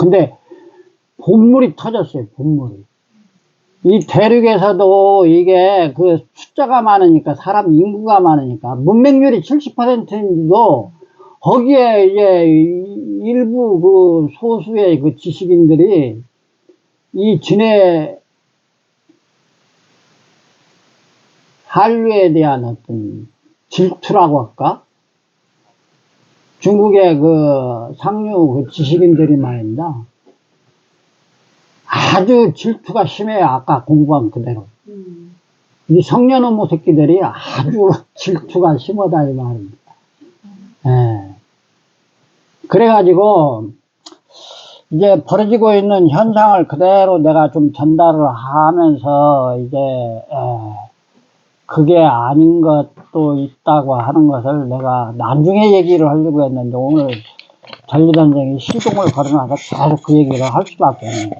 근데 본물이 터졌어요, 본물이. 이 대륙에서도 이게 그 숫자가 많으니까, 사람 인구가 많으니까, 문맹률이 70%인데도, 거기에 이제 일부 그 소수의 그 지식인들이 이 진해 한류에 대한 어떤 질투라고 할까? 중국의 그 상류 그 지식인들이 말입니다. 아주 질투가 심해요. 아까 공부한 그대로. 이 성년어모 새끼들이 아주 질투가 심하다 이 말입니다. 예. 그래가지고 이제 벌어지고 있는 현상을 그대로 내가 좀 전달을 하면서 이제 그게 아닌 것도 있다고 하는 것을 내가 나중에 얘기를 하려고 했는데, 오늘 전류전쟁이 시동을 걸어놔서 계속 그 얘기를 할 수밖에 없네요.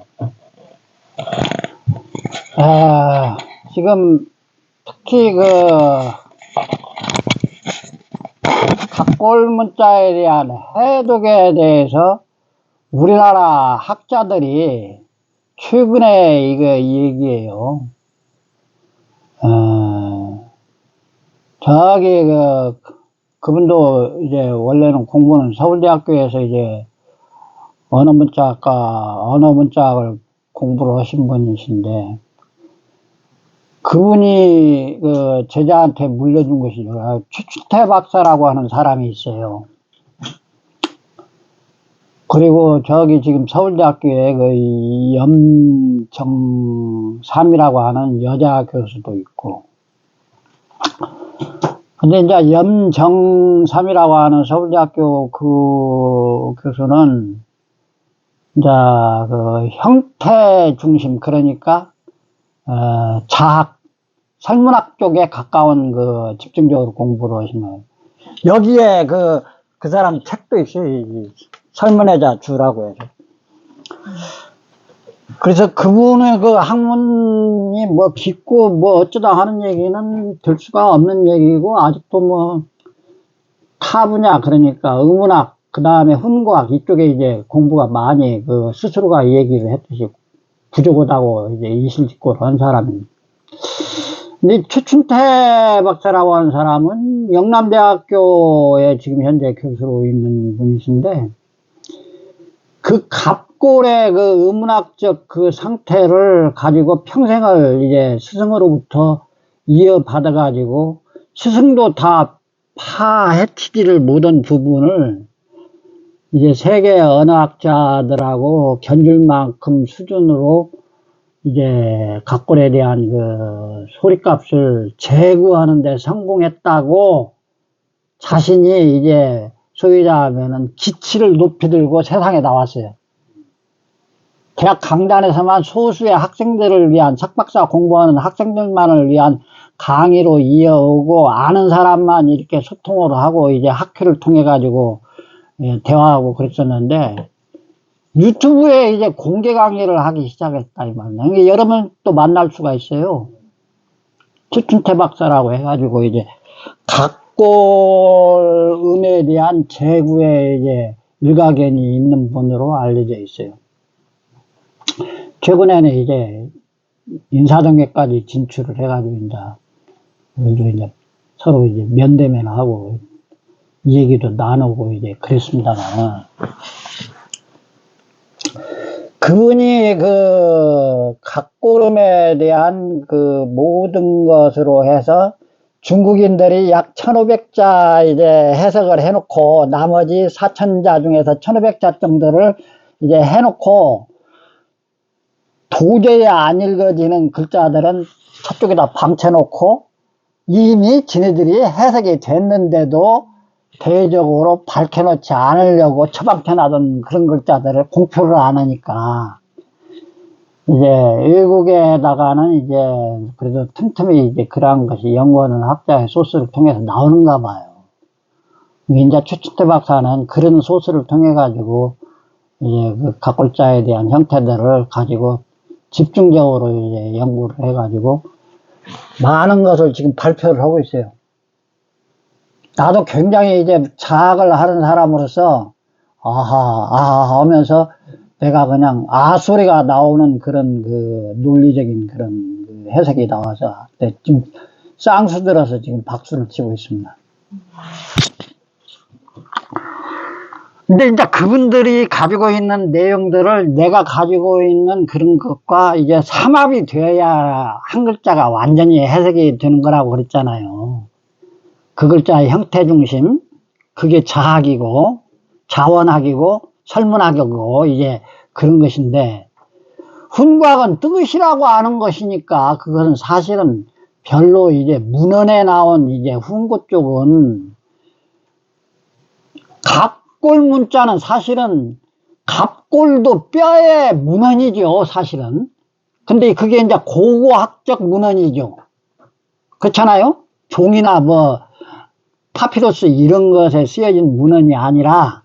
지금 특히 그 각골 문자에 대한 해독에 대해서 우리나라 학자들이 최근에 이거 얘기해요. 저기 그분도 이제 원래는 공부는 서울대학교에서 이제 언어 문자학을 공부를 하신 분이신데, 그분이 그 제자한테 물려준 것이 최춘태 박사라고 하는 사람이 있어요. 그리고 저기 지금 서울대학교에 그 염정삼이라고 하는 여자 교수도 있고, 근데 이제 염정삼이라고 하는 서울대학교 그 교수는 이제 그 형태 중심, 그러니까 자학, 설문학 쪽에 가까운 그 집중적으로 공부를 하신 거예요. 여기에 그 사람 책도 있어요. 설문회자 주라고 해서. 그래서 그분의 그 학문이 뭐 깊고 뭐 어쩌다 하는 얘기는 될 수가 없는 얘기고, 아직도 뭐 타 분야, 그러니까 의문학, 그 다음에 훈과학 이쪽에 이제 공부가 많이 그 스스로가 얘기를 했듯이 부족하다고 이제 이실직고를 한 사람입니다. 근데 최춘태 박사라고 하는 사람은 영남대학교에 지금 현재 교수로 있는 분이신데, 그 갑골의 그 의문학적 그 상태를 가지고 평생을 이제 스승으로부터 이어받아가지고, 스승도 다 파헤치지를 못한 부분을 이제 세계 언어학자들하고 견줄 만큼 수준으로 이제 갑골에 대한 그 소리값을 제고하는 데 성공했다고, 자신이 이제 소위자하면은 기치를 높이 들고 세상에 나왔어요. 대학 강단에서만 소수의 학생들을 위한, 석박사 공부하는 학생들만을 위한 강의로 이어오고, 아는 사람만 이렇게 소통을 하고 이제 학회를 통해 가지고 대화하고 그랬었는데, 유튜브에 이제 공개 강의를 하기 시작했다 이 말이에요. 여러분 또 만날 수가 있어요. 최춘태 박사라고 해가지고 이제 각골 음에 대한 제구에 이제 일가견이 있는 분으로 알려져 있어요. 최근에는 이제 인사동에까지 진출을 해가지고 이제 서로 이제 면대면하고 이 얘기도 나누고 이제 그랬습니다만, 그분이 그 각골음에 대한 그 모든 것으로 해서 중국인들이 약 1500자 이제 해석을 해놓고, 나머지 4000자 중에서 1500자 정도를 이제 해놓고, 도저히 안 읽어지는 글자들은 저쪽에다 방쳐놓고, 이미 지네들이 해석이 됐는데도 대외적으로 밝혀놓지 않으려고 처방쳐놔둔 그런 글자들을 공표를 안 하니까, 이제 외국에다가는 이제 그래도 틈틈이 이제 그러한 것이 연구하는 학자의 소스를 통해서 나오는가 봐요. 이제 최춘태 박사는 그런 소스를 통해 가지고 이제 그 각골자에 대한 형태들을 가지고 집중적으로 이제 연구를 해 가지고 많은 것을 지금 발표를 하고 있어요. 나도 굉장히 이제 자학을 하는 사람으로서 아하 하면서 내가 그냥 소리가 나오는 그런 그 논리적인 그런 그 해석이 나와서 지금 쌍수 들어서 지금 박수를 치고 있습니다. 근데 이제 그분들이 가지고 있는 내용들을 내가 가지고 있는 그런 것과 이제 삼합이 되어야 한 글자가 완전히 해석이 되는 거라고 그랬잖아요. 그 글자의 형태 중심, 그게 자학이고, 자원학이고, 설문학이고, 이제 그런 것인데, 훈곽은 뜻이라고 하는 것이니까, 그것은 사실은 별로 이제 문헌에 나온 이제 훈구 쪽은, 갑골 문자는 사실은 갑골도 뼈의 문헌이죠, 사실은. 근데 그게 이제 고고학적 문헌이죠. 그렇잖아요? 종이나 뭐, 파피루스 이런 것에 쓰여진 문헌이 아니라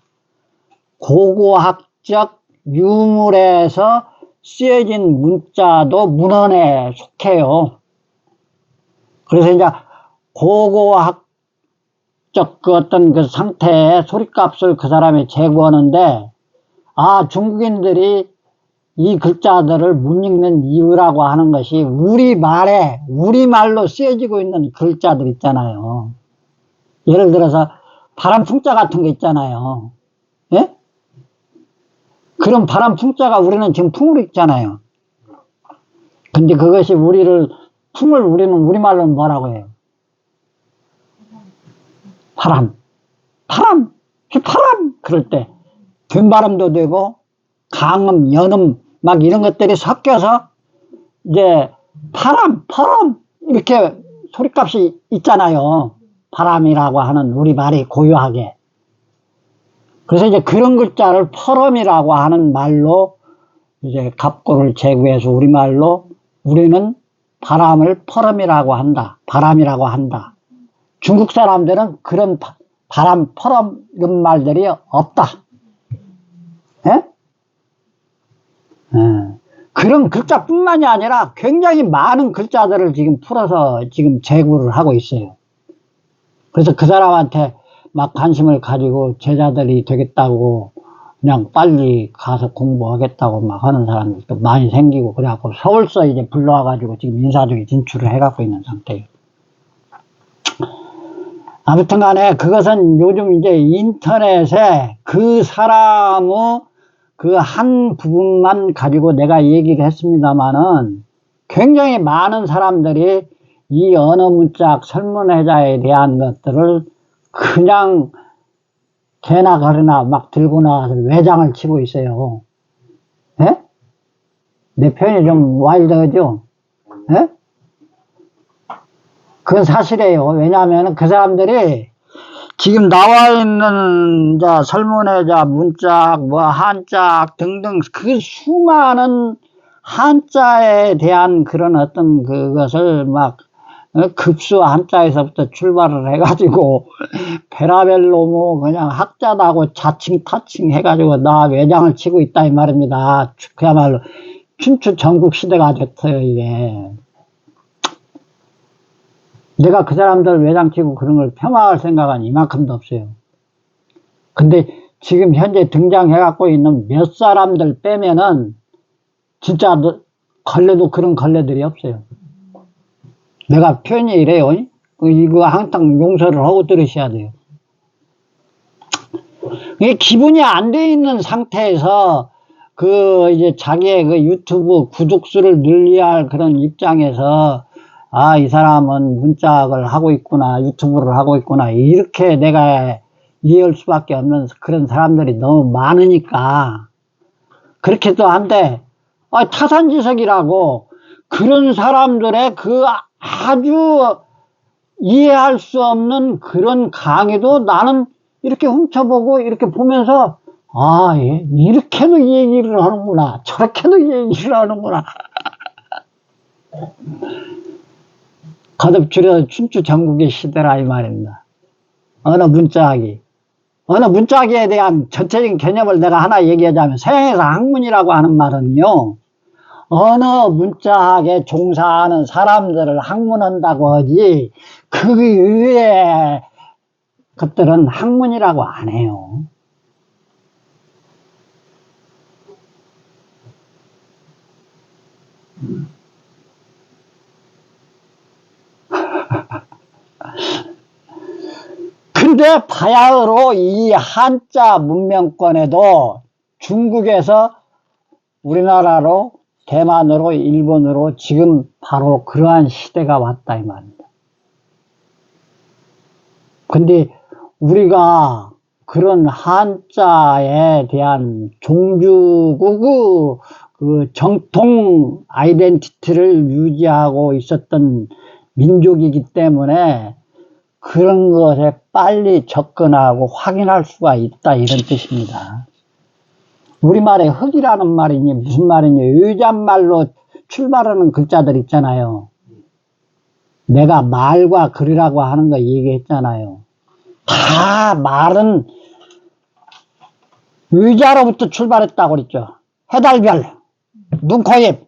고고학적 유물에서 쓰여진 문자도 문헌에 속해요. 그래서 이제 고고학적 그 어떤 그 상태의 소리값을 그 사람이 제거하는데, 중국인들이 이 글자들을 못 읽는 이유라고 하는 것이 우리말로 쓰여지고 있는 글자들 있잖아요. 예를 들어서 바람풍자 같은 거 있잖아요. 예? 그런 바람풍자가 우리는 지금 풍으로 읽잖아요. 근데 그것이 우리는 우리말로는 뭐라고 해요? 바람. 그럴 때 된바람도 되고 강음, 연음 막 이런 것들이 섞여서 이제 바람 이렇게 소리값이 있잖아요. 바람이라고 하는 우리 말이 고유하게. 그래서 이제 그런 글자를 퍼럼이라고 하는 말로 이제 갑골을 제거해서 우리말로 우리는 바람을 퍼럼이라고 한다. 바람이라고 한다. 중국 사람들은 그런 바람, 퍼럼 이런 말들이 없다. 예? 그런 글자뿐만이 아니라 굉장히 많은 글자들을 지금 풀어서 지금 제구를 하고 있어요. 그래서 그 사람한테 막 관심을 가지고 제자들이 되겠다고 그냥 빨리 가서 공부하겠다고 막 하는 사람들도 많이 생기고 그래갖고 서울서 이제 불러와가지고 지금 인사동에 진출을 해갖고 있는 상태예요. 아무튼 간에 그것은 요즘 이제 인터넷에 그 사람의 그 한 부분만 가지고 내가 얘기를 했습니다마는 굉장히 많은 사람들이 이 언어문자 설문회자에 대한 것들을 그냥 개나 거리나 막 들고 나와서 외장을 치고 있어요. 예? 내 표현이 좀 와일드하죠? 예? 그건 사실이에요. 왜냐하면 그 사람들이 지금 나와 있는 설문회자, 문짝, 뭐 한짝 등등 그 수많은 한자에 대한 그런 어떤 그것을 막 급수 한자에서부터 출발을 해가지고 베라벨로 뭐 그냥 학자다고 자칭 타칭 해가지고 나 외장을 치고 있다 이 말입니다. 그야말로 춘추 전국 시대가 됐어요 이게. 내가 그 사람들 외장치고 그런 걸 폄하할 생각은 이만큼도 없어요. 근데 지금 현재 등장해갖고 있는 몇 사람들 빼면은 진짜 걸레도 그런 걸레들이 없어요. 내가 표현이 이래요. 이거 항상 용서를 하고 들으셔야 돼요. 이게 기분이 안 돼 있는 상태에서 이제 자기의 그 유튜브 구독수를 늘려야 할 그런 입장에서 이 사람은 문짝을 하고 있구나, 유튜브를 하고 있구나, 이렇게 내가 이해할 수밖에 없는 그런 사람들이 너무 많으니까. 그렇기도 한데, 타산지석이라고 그런 사람들의 그 아주 이해할 수 없는 그런 강의도 나는 이렇게 훔쳐보고 이렇게 보면서, 예, 이렇게도 얘기를 하는구나, 저렇게도 얘기를 하는구나. 거듭 줄여서 춘추 전국의 시대라 이 말입니다. 언어 문자학에 대한 전체적인 개념을 내가 하나 얘기하자면 서양에서 학문이라고 하는 말은요, 언어 문자학에 종사하는 사람들을 학문한다고 하지 그 이외의 것들은 학문이라고 안 해요. 근데 바야흐로 이 한자 문명권에도 중국에서 우리나라로, 대만으로, 일본으로 지금 바로 그러한 시대가 왔다 이 말입니다. 근데 우리가 그런 한자에 대한 종주국 그 정통 아이덴티티를 유지하고 있었던 민족이기 때문에 그런 것에 빨리 접근하고 확인할 수가 있다 이런 뜻입니다. 우리말에 흙이라는 말이니 무슨 말이니 의잔말로 출발하는 글자들 있잖아요. 내가 말과 글이라고 하는 거 얘기했잖아요. 다 말은 의자로부터 출발했다고 그랬죠. 해달별, 눈, 코, 입.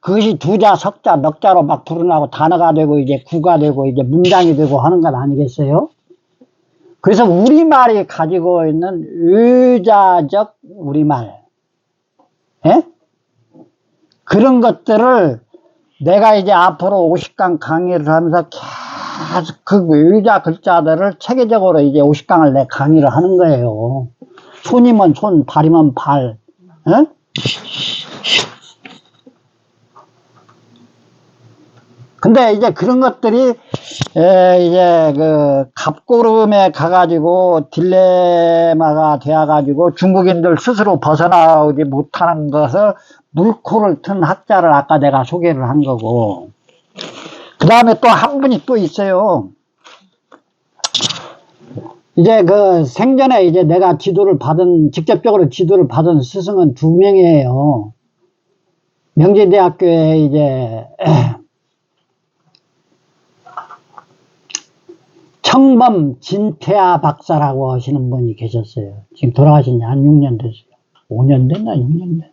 그것이 두자, 석자, 넉자로 막 불어나고 단어가 되고 이제 구가 되고 이제 문장이 되고 하는 것 아니겠어요? 그래서 우리말이 가지고 있는 의자적 우리말, 예? 그런 것들을 내가 이제 앞으로 50강 강의를 하면서 계속 그 의자 글자들을 체계적으로 이제 50강을 내 강의를 하는 거예요. 손이면 손, 발이면 발, 예? 근데 이제 그런 것들이 이제 그 갑고름에 가가지고 딜레마가 되어가지고 중국인들 스스로 벗어나오지 못하는 것을 물꼬를 튼 학자를 아까 내가 소개를 한 거고, 그 다음에 또 한 분이 또 있어요. 이제 그 생전에 이제 내가 직접적으로 지도를 받은 스승은 2명이에요. 명지대학교에 이제 청범 진태아 박사라고 하시는 분이 계셨어요. 지금 돌아가신 지 한 6년 됐어요. 5년 됐나 6년 됐나.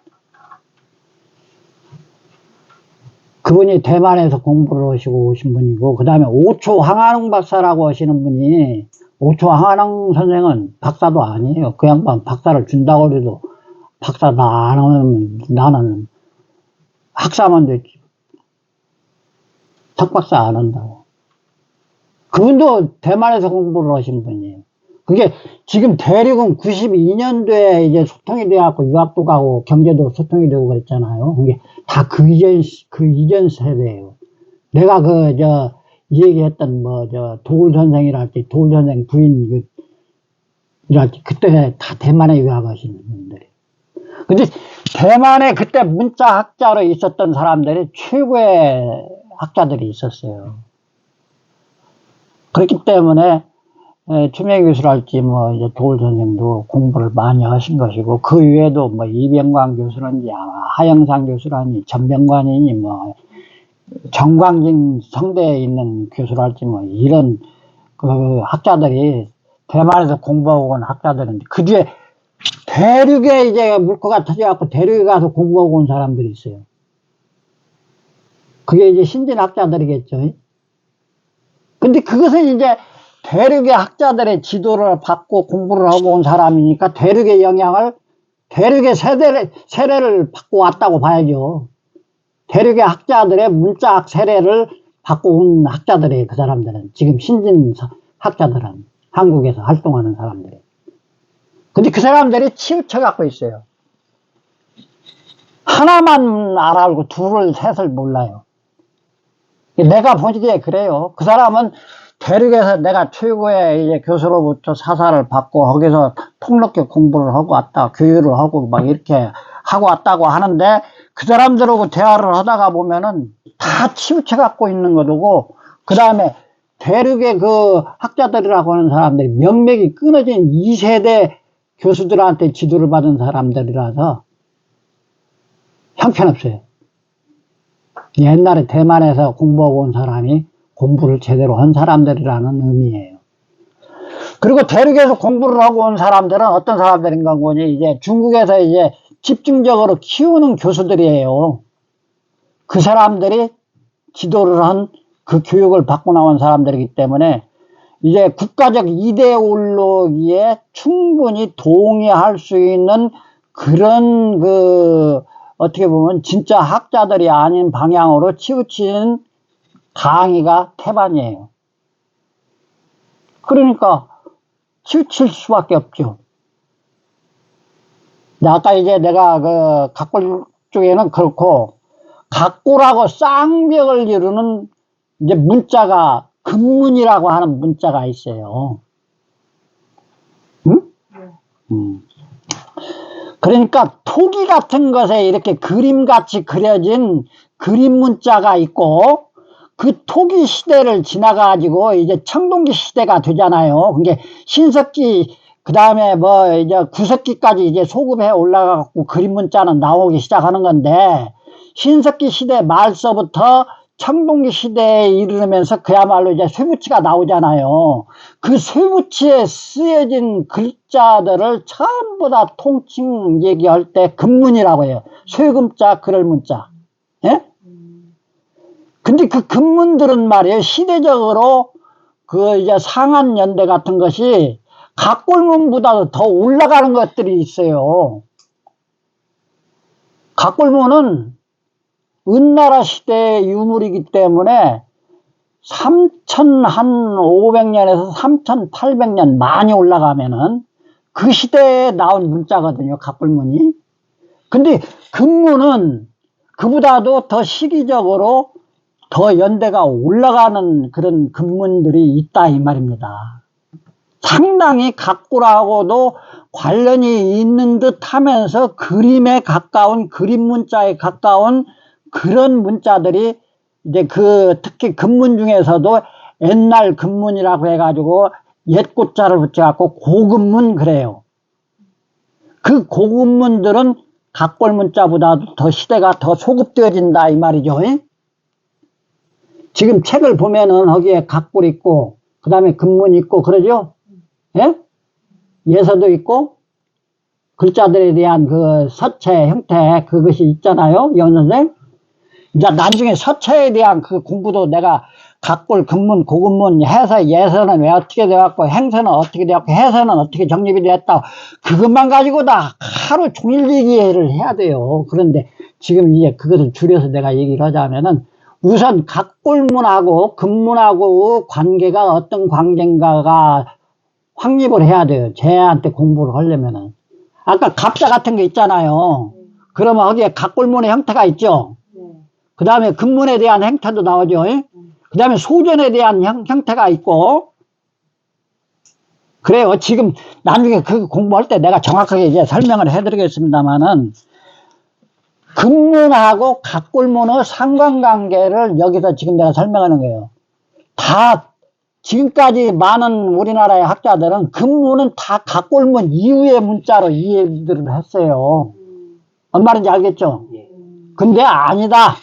그분이 대만에서 공부를 하시고 오신 분이고, 그 다음에 오초 황한웅 박사라고 하시는 분이, 오초 황한웅 선생은 박사도 아니에요. 그 양반 박사를 준다고 해도 박사 다 안 하면 나는 학사만 됐지. 석박사 안 한다고. 그분도 대만에서 공부를 하신 분이에요. 그게 지금 대륙은 92년도에 이제 소통이 돼갖고 유학도 가고 경제도 소통이 되고 그랬잖아요. 그게 다 그 이전 세대예요. 내가 얘기했던 도울 선생이랄지, 도울 선생 부인 이랄지, 그때 다 대만에 유학하시는 분들이. 근데 대만에 그때 문자 학자로 있었던 사람들이 최고의 학자들이 있었어요. 그렇기 때문에 추명 교수랄지 이제 도울 선생도 공부를 많이 하신 것이고, 그 외에도 이병관 교수라든지 하영상 교수라니 전병관이니 정광진 성대에 있는 교수랄지 이런 그 학자들이 대만에서 공부하고 온 학자들인데, 그 뒤에 대륙에 이제 물꼬가 터져갖고 대륙에 가서 공부하고 온 사람들이 있어요. 그게 이제 신진학자들이겠죠. 근데 그것은 이제 대륙의 학자들의 지도를 받고 공부를 하고 온 사람이니까 대륙의 영향을, 대륙의 세례를 받고 왔다고 봐야죠. 대륙의 학자들의 문자학 세례를 받고 온 학자들이에요, 그 사람들은. 지금 신진 학자들은. 한국에서 활동하는 사람들이. 근데 그 사람들이 치우쳐 갖고 있어요. 하나만 알고 둘을, 셋을 몰라요. 내가 보기에 그래요. 그 사람은 대륙에서 내가 최고의 이제 교수로부터 사사를 받고 거기서 폭넓게 공부를 하고 왔다, 교육을 하고 막 이렇게 하고 왔다고 하는데, 그 사람들하고 대화를 하다가 보면은 다 치우쳐 갖고 있는 거고, 그 다음에 대륙의 그 학자들이라고 하는 사람들이 명맥이 끊어진 2세대 교수들한테 지도를 받은 사람들이라서 형편없어요. 옛날에 대만에서 공부하고 온 사람이 공부를 제대로 한 사람들이라는 의미예요. 그리고 대륙에서 공부를 하고 온 사람들은 어떤 사람들인가 보니 이제 중국에서 이제 집중적으로 키우는 교수들이에요. 그 사람들이 지도를 한 그 교육을 받고 나온 사람들이기 때문에 이제 국가적 이데올로기에 충분히 동의할 수 있는 그런 어떻게 보면 진짜 학자들이 아닌 방향으로 치우친 강의가 태반이에요. 그러니까 치우칠 수밖에 없죠. 아까 이제 내가 그 각골 쪽에는 그렇고, 각골하고 쌍벽을 이루는 이제 문자가 금문이라고 하는 문자가 있어요. 응? 그러니까 토기 같은 것에 이렇게 그림같이 그려진 그림 문자가 있고, 그 토기 시대를 지나가지고 이제 청동기 시대가 되잖아요. 그게 신석기, 그 다음에 뭐 이제 구석기까지 이제 소급해 올라가고 그림 문자는 나오기 시작하는 건데, 신석기 시대 말서부터 청동기 시대에 이르면서 그야말로 이제 쇠붙이가 나오잖아요. 그 쇠붙이에 쓰여진 글자들을 전부 다 통칭 얘기할 때 금문이라고 해요. 쇠금자, 그럴 문자. 예? 근데 그 금문들은 말이에요, 시대적으로 그 이제 상한연대 같은 것이 각골문보다도 더 올라가는 것들이 있어요. 각골문은 은나라 시대의 유물이기 때문에 3500년에서 3800년 많이 올라가면은 그 시대에 나온 문자거든요, 각골문이. 근데 금문은 그보다도 더 시기적으로 더 연대가 올라가는 그런 금문들이 있다 이 말입니다. 상당히 각골하고도 관련이 있는 듯 하면서 그림에 가까운, 그림 문자에 가까운 그런 문자들이 이제 그 특히 금문 중에서도 옛날 금문이라고 해가지고 옛 고자를 붙여갖고 고금문 그래요. 그 고금문들은 각골 문자보다도 더 시대가 더 소급되어진다 이 말이죠. 지금 책을 보면은 거기에 각골 있고 그 다음에 금문 있고 그러죠. 예? 예서도 있고 글자들에 대한 그 서체 형태 그것이 있잖아요, 연선생. 이제 나중에 서체에 대한 그 공부도 내가 각골, 금문, 고금문 해서 예서는 왜 어떻게 되었고 행서는 어떻게 되었고 해서는 어떻게 정립이 되었다, 그것만 가지고 다 하루 종일 얘기를 해야 돼요. 그런데 지금 이제 그것을 줄여서 내가 얘기를 하자면은 우선 각골문하고 금문하고 관계가 어떤 관계인가가 확립을 해야 돼요, 쟤한테 공부를 하려면은. 아까 갑자 같은 게 있잖아요. 그러면 거기에 각골문의 형태가 있죠. 그 다음에 금문에 대한 형태도 나오죠. 그 다음에 소전에 대한 형태가 있고. 그래요. 지금 나중에 그 공부할 때 내가 정확하게 이제 설명을 해드리겠습니다만은, 금문하고 각골문의 상관관계를 여기서 지금 내가 설명하는 거예요. 다 지금까지 많은 우리나라의 학자들은 금문은 다 각골문 이후의 문자로 이해를 했어요. 뭔 말인지 알겠죠? 근데 아니다.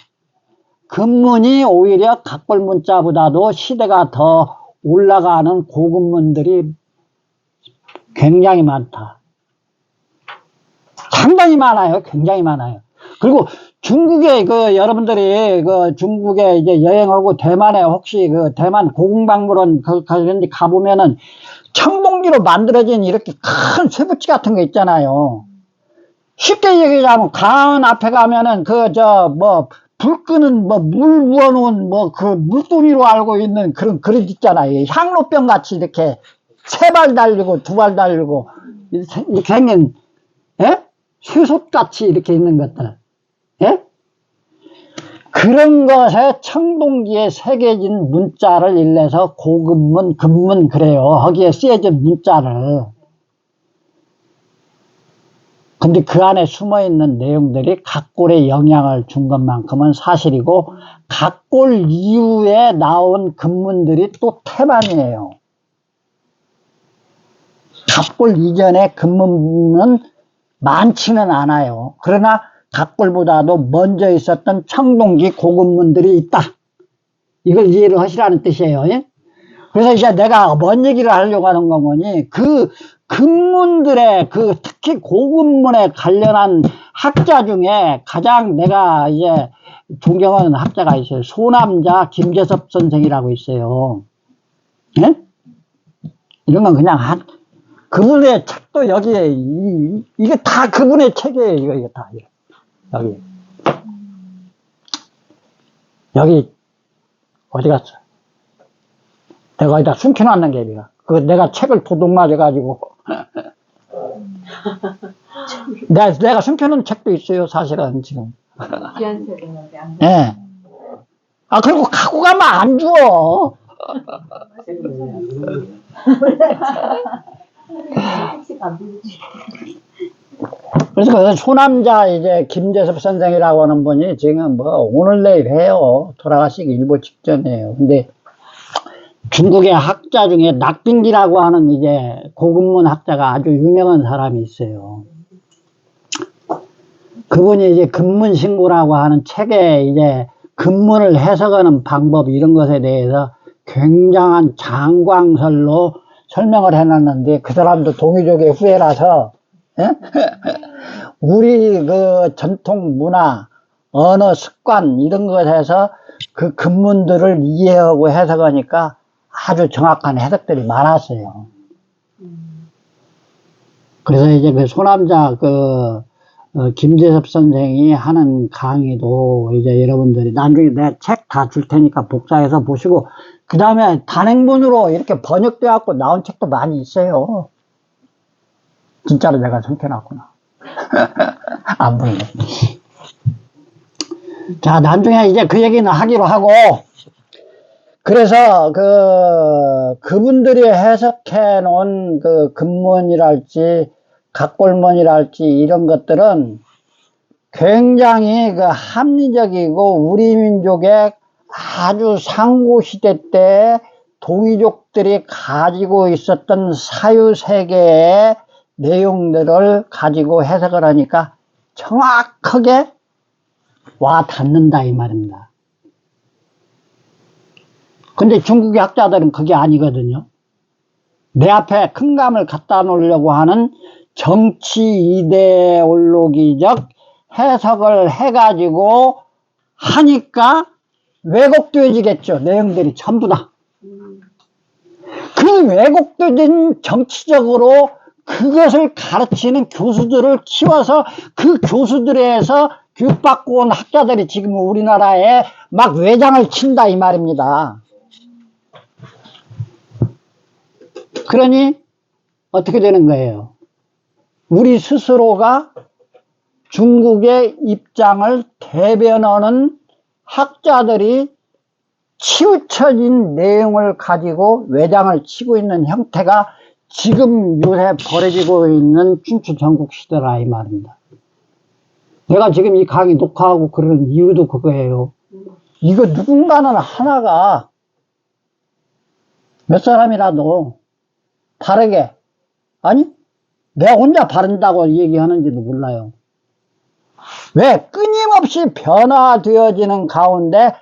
금문이 오히려 각골 문자보다도 시대가 더 올라가는 고금문들이 굉장히 많다. 상당히 많아요. 굉장히 많아요. 그리고 중국에 여러분들이 중국에 이제 여행하고 대만에 혹시 대만 고궁박물원 그런 데 가보면은 청동기로 만들어진 이렇게 큰 쇠붙이 같은 거 있잖아요. 쉽게 얘기하자면 강 앞에 가면은 불 끄는 물 부어놓은 물동이로 알고 있는 그런 그릇 있잖아요. 향로병 같이 이렇게 세 발 달리고 두 발 달리고 이렇게 생긴, 예? 쇠솥 같이 이렇게 있는 것들, 예? 그런 것에 청동기에 새겨진 문자를 일러서 고금문, 금문 그래요. 거기에 쓰여진 문자를. 근데 그 안에 숨어있는 내용들이 각골에 영향을 준 것만큼은 사실이고, 각골 이후에 나온 금문들이 또 태반이에요. 각골 이전의 금문은 많지는 않아요. 그러나 각골보다도 먼저 있었던 청동기 고금문들이 있다. 이걸 이해를 하시라는 뜻이에요. 예? 그래서 이제 내가 뭔 얘기를 하려고 하는 거 뭐니, 금문들의 특히 고금문에 관련한 학자 중에 가장 내가 이제 존경하는 학자가 있어요. 소남자 김재섭 선생이라고 있어요. 예? 이런 건 그냥 그분의 책도 여기에, 이게 다 그분의 책이에요, 이거 다. 여기. 여기, 어디 갔어? 내가 어디다 숨겨놨는 게, 내가 책을 도둑 맞아가지고. 내가 숨겨놓은 책도 있어요, 사실은, 지금. 귀한 책은 안 예. 네. 아, 그리고 갖고 가면 안 줘. 그래서 그 소남자 이제 김재섭 선생이라고 하는 분이 지금 뭐 오늘 내일 해요. 돌아가시기 일보 직전이에요. 근데 중국의 학자 중에 낙빙기라고 하는 이제 고급문 학자가 아주 유명한 사람이 있어요. 그분이 이제 근문신고라고 하는 책에 이제 근문을 해석하는 방법 이런 것에 대해서 굉장한 장광설로 설명을 해놨는데 그 사람도 동이족의 후예라서 예? 우리 그 전통 문화, 언어, 습관 이런 것에서 그 근문들을 이해하고 해석하니까 아주 정확한 해석들이 많았어요. 그래서 이제 그 소남자 김재섭 선생이 하는 강의도 이제 여러분들이 나중에 내 책 다 줄 테니까 복사해서 보시고 그 다음에 단행본으로 이렇게 번역돼 갖고 나온 책도 많이 있어요. 진짜로 내가 숨겨놨구나. 안 보이네. 자, 나중에 이제 그 얘기는 하기로 하고, 그래서 그분들이 해석해 놓은 그 근문이랄지, 각골문이랄지 이런 것들은 굉장히 그 합리적이고 우리 민족의 아주 상고시대 때 동이족들이 가지고 있었던 사유세계의 내용들을 가지고 해석을 하니까 정확하게 와 닿는다 이 말입니다. 근데 중국의 학자들은 그게 아니거든요. 내 앞에 큰 감을 갖다 놓으려고 하는 정치 이데올로기적 해석을 해가지고 하니까 왜곡되어지겠죠. 내용들이 전부 다. 그 왜곡된 정치적으로 그것을 가르치는 교수들을 키워서 그 교수들에서 교육받고 온 학자들이 지금 우리나라에 막 외장을 친다 이 말입니다. 그러니 어떻게 되는 거예요? 우리 스스로가 중국의 입장을 대변하는 학자들이 치우쳐진 내용을 가지고 외장을 치고 있는 형태가 지금 요새 벌어지고 있는 춘추 전국시대라 이 말입니다. 내가 지금 이 강의 녹화하고 그러는 이유도 그거예요. 이거 누군가는 하나가 몇 사람이라도 바르게, 아니 내가 혼자 바른다고 얘기하는지도 몰라요. 왜? 끊임없이 변화되어지는 가운데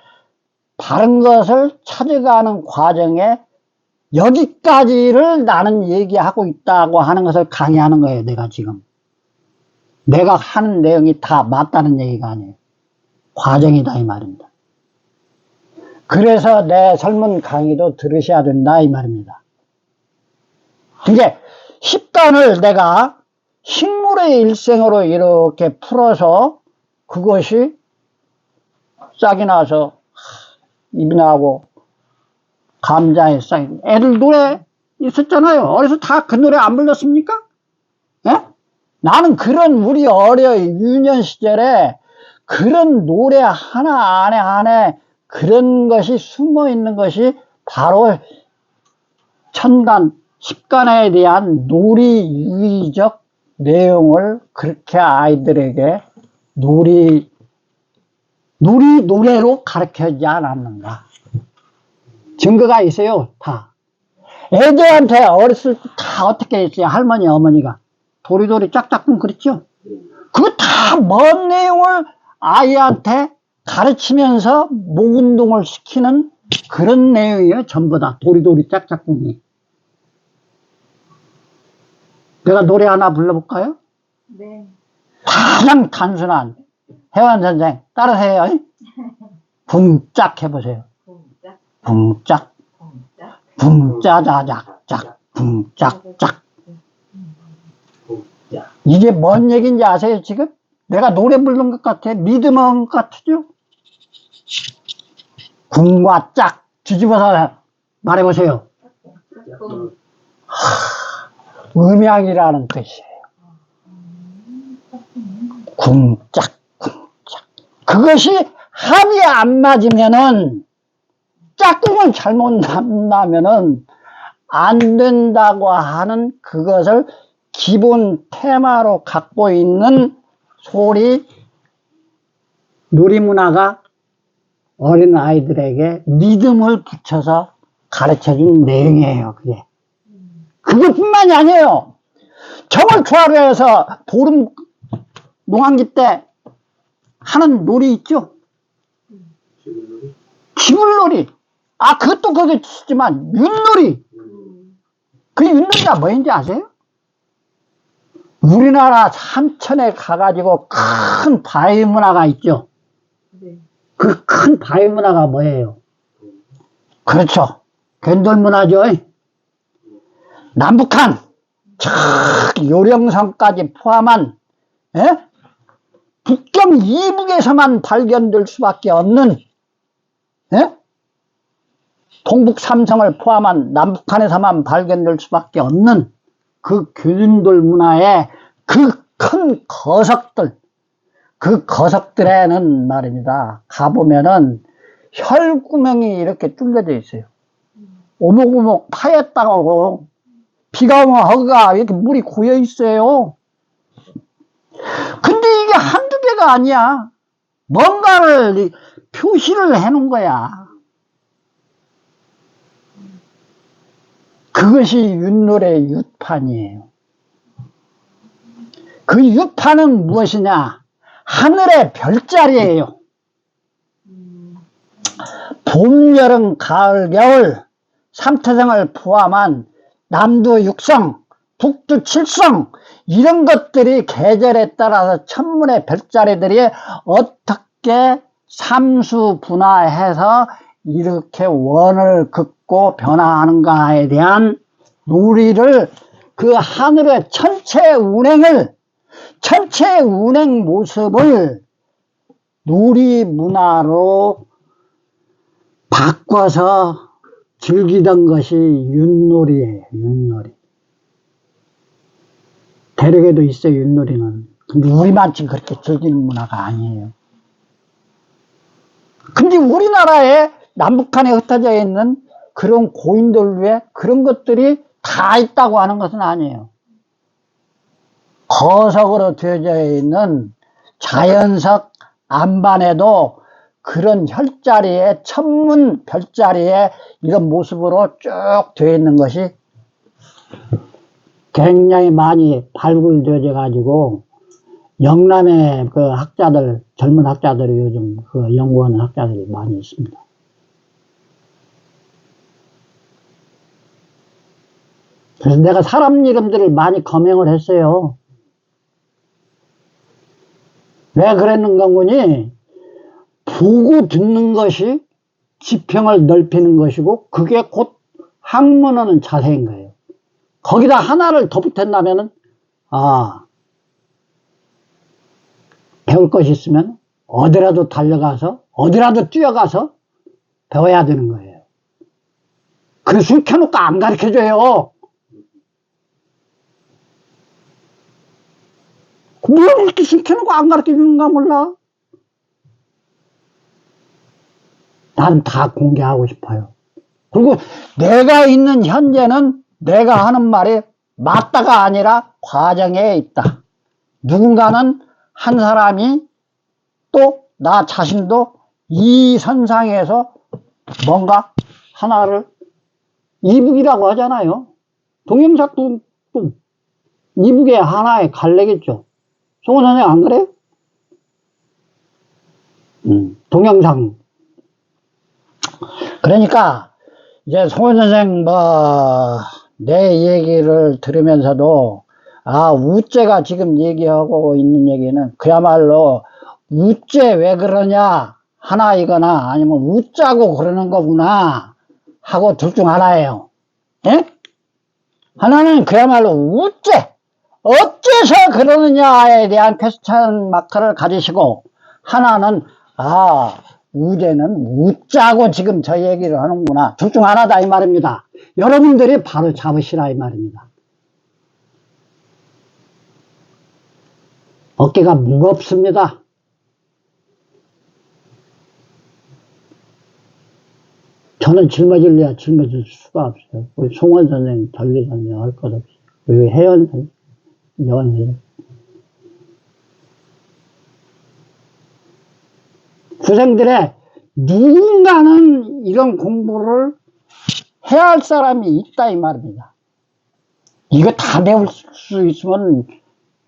바른 것을 찾아가는 과정에 여기까지를 나는 얘기하고 있다고 하는 것을 강의하는 거예요. 내가 지금 내가 하는 내용이 다 맞다는 얘기가 아니에요. 과정이다 이 말입니다. 그래서 내 설문 강의도 들으셔야 된다 이 말입니다. 이제 10단을 내가 식물의 일생으로 이렇게 풀어서 그것이 싹이 나서 잎이 나고 감자에 싹이, 애들 노래 있었잖아요. 어려서 다 그 노래 안 불렀습니까? 예? 나는 그런 우리 어려 유년 시절에 그런 노래 하나 안에 그런 것이 숨어 있는 것이 바로 천간, 십간에 대한 놀이유의적 내용을 그렇게 아이들에게 노래로 가르쳐주지 않았는가. 증거가 있어요, 다. 애들한테 어렸을 때 다 어떻게 했어요? 할머니, 어머니가. 도리도리 짝짝꿍 그랬죠? 그거 다 뭔 내용을 아이한테 가르치면서 목 운동을 시키는 그런 내용이에요, 전부 다. 도리도리 짝짝꿍이. 내가 노래 하나 불러볼까요? 네. 가장 단순한 혜원 선생 따라해요. 붕짝 해보세요. 붕짝, 붕짜자작짝, 붕짝짝. 이게 뭔 얘기인지 아세요 지금? 내가 노래 부르는 것 같아? 리듬한 것 같죠? 궁과 짝 뒤집어서 말해보세요. 금. 음양이라는 뜻이에요. 궁짝, 궁짝. 그것이 합이 안 맞으면은, 짝꿍을 잘못 나면은 안 된다고 하는 그것을 기본 테마로 갖고 있는 소리, 놀이문화가 어린 아이들에게 리듬을 붙여서 가르쳐 준 내용이에요, 그게. 그것뿐만이 아니에요. 정월 초하루에서 보름 농한기 때 하는 놀이 있죠? 기불놀이. 아, 그것도 거기 치지만, 윷놀이. 그 윷놀이가 뭐인지 아세요? 우리나라 삼천에 가가지고 큰 바위 문화가 있죠? 네. 그 큰 바위 문화가 뭐예요? 그렇죠. 겐돌 문화죠. 남북한, 요령성까지 포함한, 예? 북경 이북에서만 발견될 수밖에 없는, 예? 동북 삼성을 포함한 남북한에서만 발견될 수밖에 없는 그 균돌 문화의 그 큰 거석들, 그 거석들에는 말입니다. 가보면은 혈구멍이 이렇게 뚫려져 있어요. 오목오목 파였다고 비가 오면 허가 이렇게 물이 고여 있어요. 근데 이게 한두 개가 아니야. 뭔가를 표시를 해놓은 거야. 그것이 윷놀이의 윷판이에요. 그 윷판은 무엇이냐? 하늘의 별자리예요. 봄, 여름, 가을, 겨울 삼태성을 포함한 남도 육성, 북두 칠성 이런 것들이 계절에 따라서 천문의 별자리들이 어떻게 삼수 분화해서 이렇게 원을 긋고 변화하는가에 대한 놀이를 그 하늘의 천체 운행 모습을 놀이 문화로 바꿔서 즐기던 것이 윷놀이예요. 윷놀이. 대륙에도 있어요, 윷놀이는. 근데 우리만치 그렇게 즐기는 문화가 아니에요. 근데 우리나라에 남북한에 흩어져 있는 그런 고인돌 위에 그런 것들이 다 있다고 하는 것은 아니에요. 거석으로 되어져 있는 자연석 안반에도 그런 혈자리에, 천문 별자리에 이런 모습으로 쭉 되어 있는 것이 굉장히 많이 발굴되어 가지고 영남의 그 학자들, 젊은 학자들이 요즘 그 연구하는 학자들이 많이 있습니다. 그래서 내가 사람 이름들을 많이 검명을 했어요. 왜 그랬는가 보니, 보고 듣는 것이 지평을 넓히는 것이고, 그게 곧 학문하는 자세인 거예요. 거기다 하나를 덧붙였다면은, 아, 배울 것이 있으면 어디라도 달려가서, 어디라도 뛰어가서 배워야 되는 거예요. 그래서 술 켜놓고 안 가르쳐줘요. 뭘 이렇게 술 켜놓고 안 가르쳐주는가 몰라? 난 다 공개하고 싶어요. 그리고 내가 있는 현재는 내가 하는 말이 맞다가 아니라 과정에 있다. 누군가는 한 사람이 또 나 자신도 이 선상에서 뭔가 하나를 이북이라고 하잖아요. 동영상도 또 이북의 하나의 갈래겠죠. 송원 선생 안 그래요? 동영상. 그러니까 이제 송원 선생 내 얘기를 들으면서도 우째가 지금 얘기하고 있는 얘기는 그야말로 우째 왜 그러냐 하나이거나 아니면 웃자고 그러는 거구나 하고 둘 중 하나예요. 예? 하나는 그야말로 우째 어째서 그러느냐에 대한 퀘스천 마크를 가지시고, 하나는, 우대는 웃자고 지금 저 얘기를 하는구나. 둘 중 하나다, 이 말입니다. 여러분들이 바로 잡으시라, 이 말입니다. 어깨가 무겁습니다. 저는 짊어질래야 짊어질 수가 없어요. 우리 송원 선생, 달리 선생 할 것 없이. 우리 혜연 선생, 여원 선생. 수생들의 누군가는 이런 공부를 해야 할 사람이 있다, 이 말입니다. 이거 다 배울 수 있으면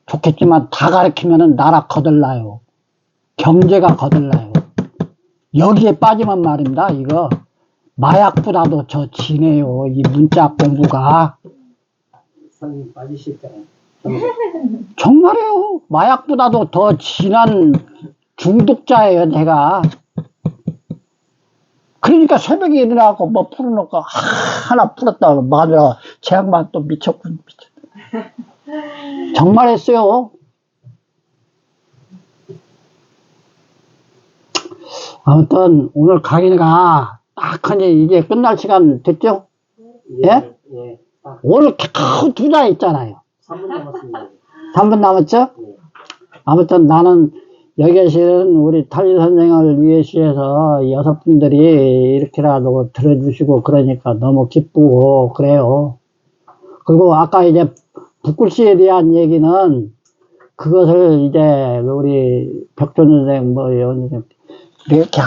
좋겠지만 다 가르치면 나라 거들나요. 경제가 거들나요. 여기에 빠지면 말입니다. 이거 마약보다도 저 진해요. 이 문자 공부가. 선생님 빠지실 때는 정말이에요. 마약보다도 더 진한 중독자예요, 내가. 그러니까 새벽에 일어나고 뭐 풀어놓고 하나 풀었다고 마누라가 제 양반 또 미쳤군. 정말 했어요. 아무튼 오늘 강의가 딱하니 이제 끝날 시간 됐죠? 예? 예. 딱 오늘 겨우 2자 있잖아요. 3분 남았습니다. 3분 남았죠? 예. 아무튼 나는 여기 계시는 우리 탈리 선생을 위해서 6분들이 이렇게라도 들어주시고 그러니까 너무 기쁘고 그래요. 그리고 아까 이제 붓글씨에 대한 얘기는 그것을 이제 우리 벽존 선생 뭐 이렇게